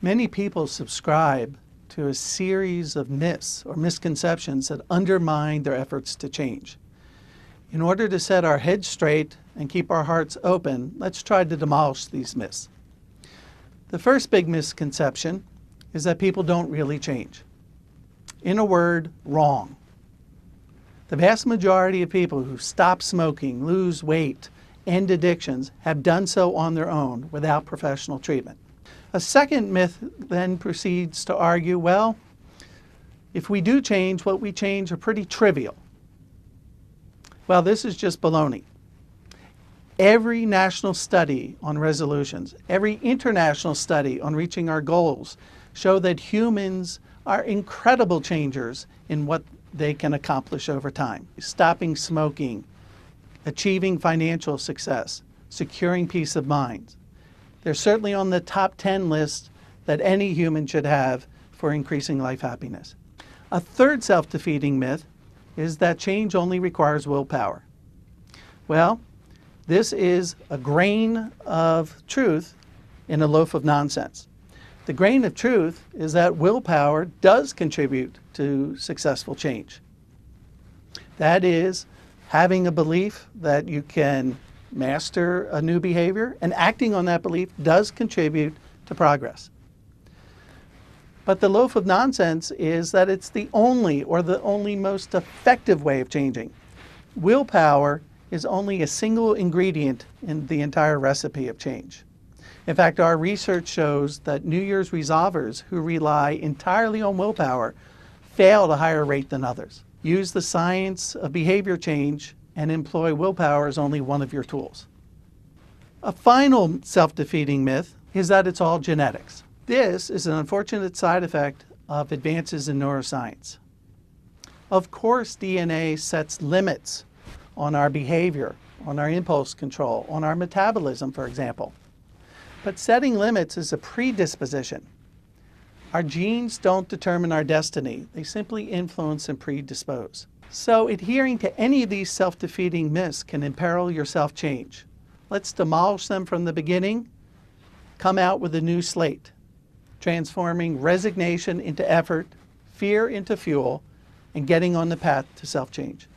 Many people subscribe to a series of myths or misconceptions that undermine their efforts to change. In order to set our heads straight and keep our hearts open, let's try to demolish these myths. The first big misconception is that people don't really change. In a word, wrong. The vast majority of people who stop smoking, lose weight, end addictions have done so on their own without professional treatment. A second myth then proceeds to argue, well, if we do change, what we change are pretty trivial. Well, this is just baloney. Every national study on resolutions, every international study on reaching our goals show that humans are incredible changers in what they can accomplish over time. Stopping smoking, achieving financial success, securing peace of mind. They're certainly on the top 10 list that any human should have for increasing life happiness. A third self-defeating myth is that change only requires willpower. Well, this is a grain of truth in a loaf of nonsense. The grain of truth is that willpower does contribute to successful change. That is, having a belief that you can master a new behavior, and acting on that belief does contribute to progress. But the loaf of nonsense is that it's the only most effective way of changing. Willpower is only a single ingredient in the entire recipe of change. In fact, our research shows that New Year's resolvers who rely entirely on willpower fail at a higher rate than others. Use the science of behavior change and employ willpower as only one of your tools. A final self-defeating myth is that it's all genetics. This is an unfortunate side effect of advances in neuroscience. Of course, DNA sets limits on our behavior, on our impulse control, on our metabolism, for example. But setting limits is a predisposition. Our genes don't determine our destiny. They simply influence and predispose. So adhering to any of these self-defeating myths can imperil your self-change. Let's demolish them from the beginning, come out with a new slate, transforming resignation into effort, fear into fuel, and getting on the path to self-change.